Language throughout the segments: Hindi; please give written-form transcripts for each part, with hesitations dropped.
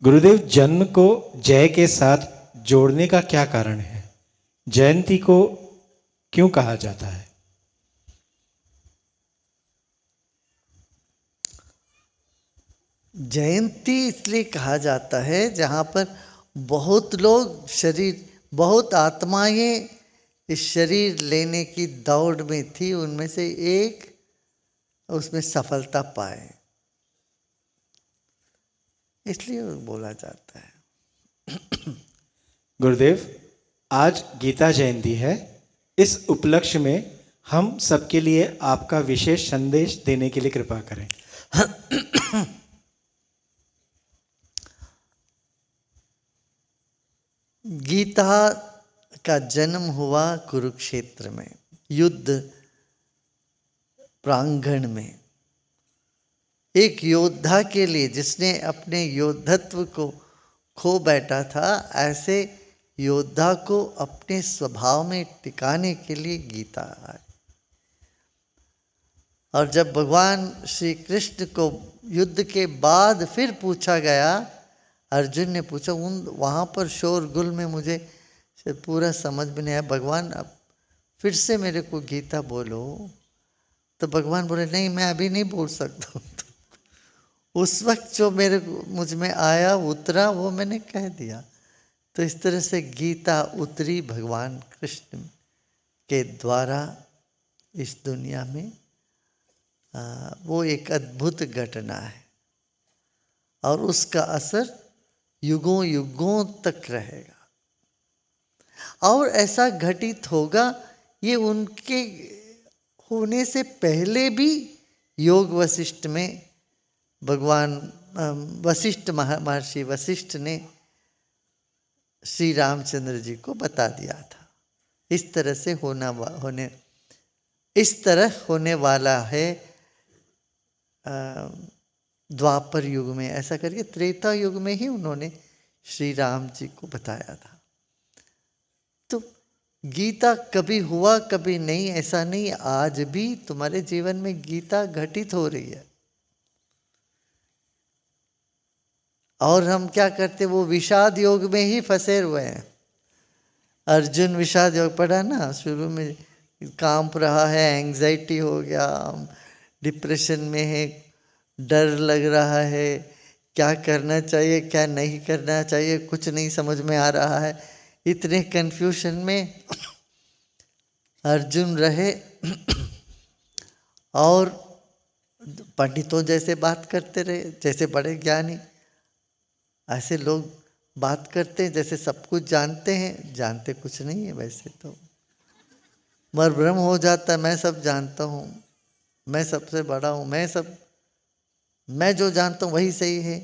गुरुदेव, जन्म को जय के साथ जोड़ने का क्या कारण है? जयंती को क्यों कहा जाता है? जयंती इसलिए कहा जाता है जहाँ पर बहुत लोग बहुत आत्माएं इस शरीर लेने की दौड़ में थी, उनमें से एक उसमें सफलता पाए, इसलिए बोला जाता है। गुरुदेव, आज गीता जयंती है। इस उपलक्ष्य में हम सबके लिए आपका विशेष संदेश देने के लिए कृपा करें। गीता का जन्म हुआ कुरुक्षेत्र में, युद्ध प्रांगण में। एक योद्धा के लिए जिसने अपने योद्धत्व को खो बैठा था, ऐसे योद्धा को अपने स्वभाव में टिकाने के लिए गीता आई। और जब भगवान श्री कृष्ण को युद्ध के बाद फिर पूछा गया, अर्जुन ने पूछा, वहाँ पर शोरगुल में मुझे पूरा समझ में नहीं आया, भगवान अब फिर से मेरे को गीता बोलो। तो भगवान बोले, नहीं, मैं अभी नहीं बोल सकता। उस वक्त जो मुझ में आया, उतरा, वो मैंने कह दिया। तो इस तरह से गीता उतरी भगवान कृष्ण के द्वारा इस दुनिया में। वो एक अद्भुत घटना है और उसका असर युगों युगों तक रहेगा। और ऐसा घटित होगा, ये उनके होने से पहले भी योग वशिष्ठ में भगवान वशिष्ठ महर्षि वशिष्ठ ने श्री रामचंद्र जी को बता दिया था। इस तरह होने वाला है द्वापर युग में, ऐसा करके त्रेता युग में ही उन्होंने श्री राम जी को बताया था। तो गीता कभी हुआ कभी नहीं, ऐसा नहीं। आज भी तुम्हारे जीवन में गीता घटित हो रही है। और हम क्या करते, वो विषाद योग में ही फंसे हुए हैं। अर्जुन विषाद योग पढ़ा ना, शुरू में कांप रहा है, एंग्जाइटी हो गया, डिप्रेशन में है, डर लग रहा है, क्या करना चाहिए क्या नहीं करना चाहिए कुछ नहीं समझ में आ रहा है। इतने कन्फ्यूजन में अर्जुन रहे। और पंडितों जैसे बात करते रहे, जैसे बड़े ज्ञानी। ऐसे लोग बात करते हैं जैसे सब कुछ जानते हैं, जानते कुछ नहीं है। वैसे तो मर भ्रम हो जाता है, मैं सब जानता हूँ, मैं सबसे बड़ा हूँ, मैं जो जानता हूँ वही सही है।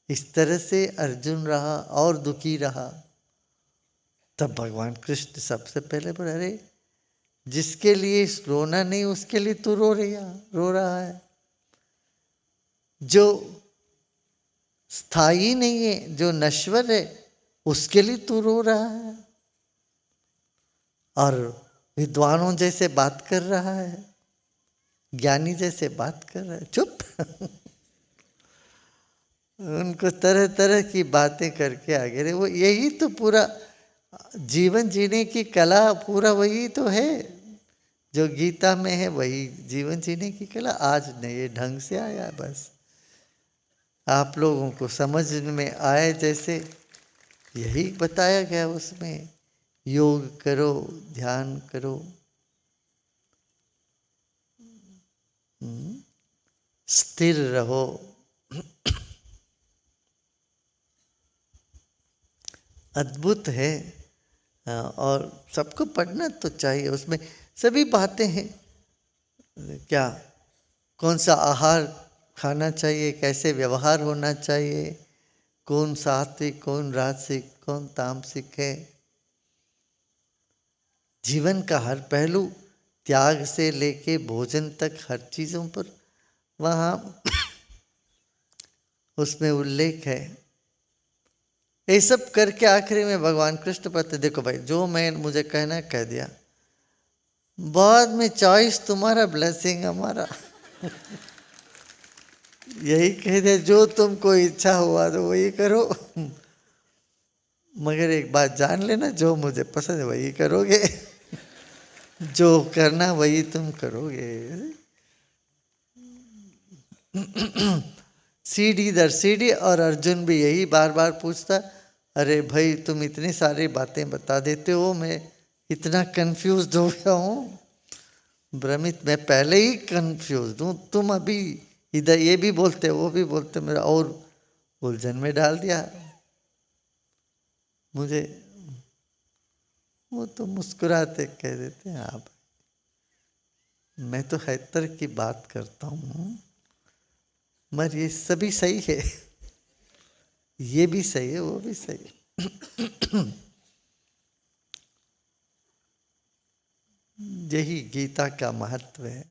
इस तरह से अर्जुन रहा और दुखी रहा। तब भगवान कृष्ण सबसे पहले बोले, अरे जिसके लिए रोना नहीं उसके लिए तू रो रहा है। जो स्थायी नहीं है, जो नश्वर है, उसके लिए तू रो रहा है। और विद्वानों जैसे बात कर रहा है, ज्ञानी जैसे बात कर रहा है, चुप। उनको तरह तरह की बातें करके आगे रहे। वो यही तो पूरा जीवन जीने की कला, पूरा वही तो है जो गीता में है, वही जीवन जीने की कला। आज नए ढंग से आया, बस आप लोगों को समझ में आए जैसे यही बताया गया उसमें। योग करो, ध्यान करो, स्थिर रहो। अद्भुत है। और सबको पढ़ना तो चाहिए, उसमें सभी बातें हैं। क्या, कौन सा आहार खाना चाहिए, कैसे व्यवहार होना चाहिए, कौन सात्विक कौन राजसिक कौन तामसिक है। जीवन का हर पहलू, त्याग से लेके भोजन तक, हर चीज़ों पर वहाँ उसमें उल्लेख है। ये सब करके आखिरी में भगवान कृष्ण कहते, देखो भाई, जो मुझे कहना कह दिया, बाद में चॉइस तुम्हारा, ब्लेसिंग हमारा। यही कह दे, जो तुमको इच्छा हुआ तो वही करो, मगर एक बात जान लेना, जो मुझे पसंद है वही करोगे, जो करना वही तुम करोगे। सीढ़ी दर सीढ़ी। और अर्जुन भी यही बार बार पूछता, अरे भाई तुम इतनी सारी बातें बता देते हो, मैं इतना कंफ्यूज हो गया हूँ, भ्रमित, मैं पहले ही कंफ्यूज हूँ, तुम अभी इधर ये भी बोलते वो भी बोलते, मेरा और उलझन में डाल दिया मुझे। वो तो मुस्कुराते कह देते हैं, आप, मैं तो हैतर की बात करता हूँ, मगर ये सभी सही है, ये भी सही है वो भी सही है। यही गीता का महत्व है।